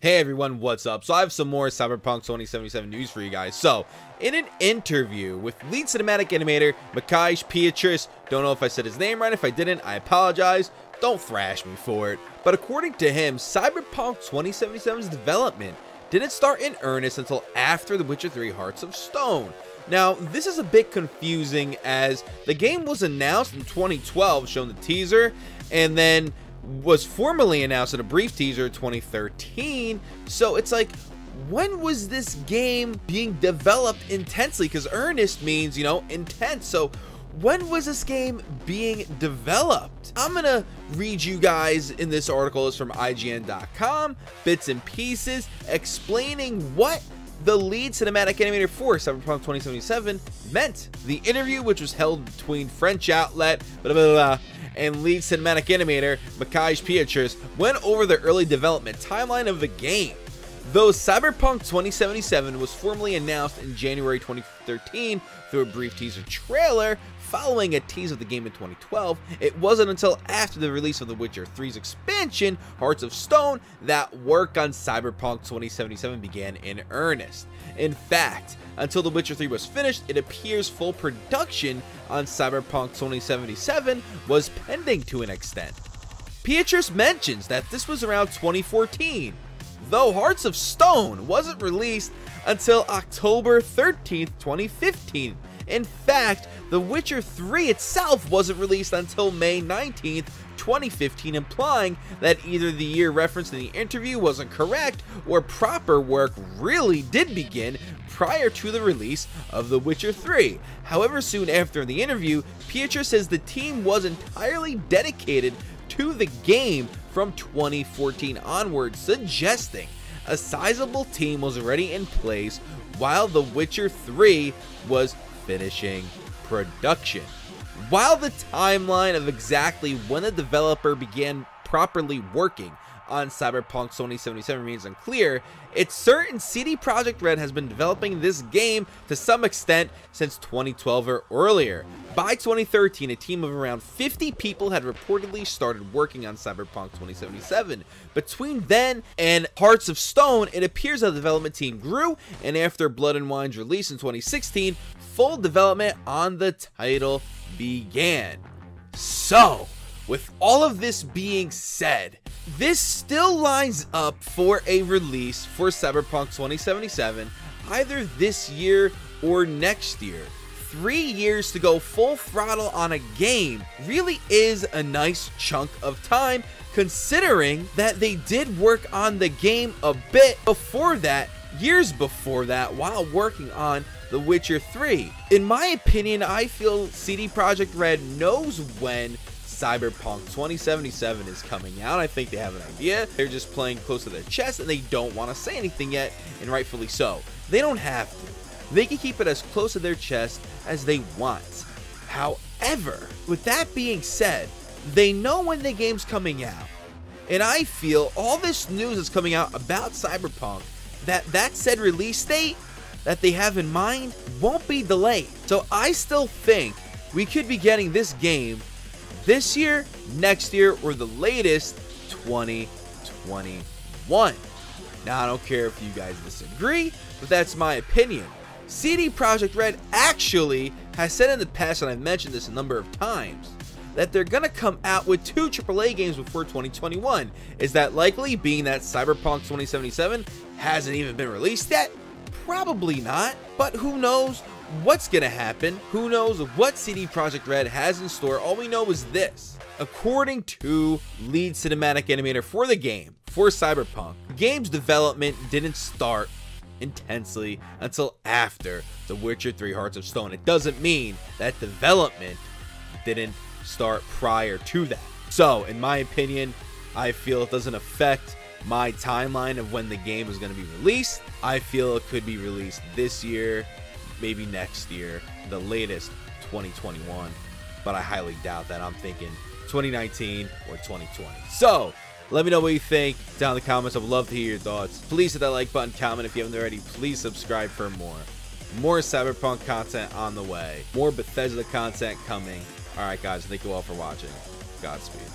Hey everyone, what's up? So I have some more Cyberpunk 2077 news for you guys. So, in an interview with lead cinematic animator Mikhail Pietris, don't know if I said his name right. If I didn't, I apologize. Don't thrash me for it. But according to him, Cyberpunk 2077's development didn't start in earnest until after The Witcher 3 Hearts of Stone. Now, this is a bit confusing as the game was announced in 2012, shown the teaser, and then was formally announced in a brief teaser in 2013. So it's like, when was this game being developed intensely? Because earnest means, you know, intense. So when was this game being developed? I'm gonna read you guys in this article. It's from IGN.com, bits and pieces, explaining what the lead cinematic animator for Cyberpunk 2077 meant. The interview, which was held between French outlet and lead cinematic animator Mikhail Pietris, went over the early development timeline of the game. Though Cyberpunk 2077 was formally announced in January 2013 through a brief teaser trailer, following a tease of the game in 2012, it wasn't until after the release of The Witcher 3's expansion, Hearts of Stone, that work on Cyberpunk 2077 began in earnest. In fact, until The Witcher 3 was finished, it appears full production on Cyberpunk 2077 was pending to an extent. Pietris mentions that this was around 2014, though Hearts of Stone wasn't released until October 13th, 2015. In fact, The Witcher 3 itself wasn't released until May 19th, 2015, implying that either the year referenced in the interview wasn't correct, or proper work really did begin prior to the release of The Witcher 3. However, soon after the interview, Pietris says the team was entirely dedicated to the game from 2014 onward, suggesting a sizable team was already in place while The Witcher 3 was finishing production. While the timeline of exactly when the developer began properly working on Cyberpunk 2077 remains unclear, it's certain CD Projekt Red has been developing this game to some extent since 2012 or earlier. By 2013, a team of around 50 people had reportedly started working on Cyberpunk 2077. Between then and Hearts of Stone, it appears that the development team grew, and after Blood and Wine's release in 2016, full development on the title began. So, with all of this being said, this still lines up for a release for Cyberpunk 2077 either this year or next year. 3 years to go full throttle on a game really is a nice chunk of time, considering that they did work on the game a bit before that, years before that, while working on The Witcher 3. In my opinion, I feel CD Projekt Red knows when Cyberpunk 2077 is coming out. I think they have an idea. They're just playing close to their chest and they don't want to say anything yet, and rightfully so. They don't have to. They can keep it as close to their chest as they want. However, with that being said, they know when the game's coming out. And I feel all this news is coming out about Cyberpunk, that said release date that they have in mind won't be delayed. So I still think we could be getting this game this year, next year, or the latest 2021. Now, I don't care if you guys disagree, but that's my opinion. CD Projekt Red actually has said in the past, and I've mentioned this a number of times, that they're gonna come out with 2 AAA games before 2021. Is that likely, being that Cyberpunk 2077 hasn't even been released yet? Probably not, but who knows what's gonna happen? Who knows what CD Projekt Red has in store? All we know is this. According to lead cinematic animator for the game, for Cyberpunk, the game's development didn't start intensely until after The Witcher 3 Hearts of Stone. It doesn't mean that development didn't start prior to that. So, in my opinion, I feel it doesn't affect my timeline of when the game is going to be released. I feel it could be released this year, maybe next year, the latest 2021, but I highly doubt that. I'm thinking 2019 or 2020. So, let me know what you think down in the comments. I would love to hear your thoughts. Please hit that like button, comment if you haven't already. Please subscribe for more. More Cyberpunk content on the way. More Bethesda content coming. Alright guys, thank you all for watching. Godspeed.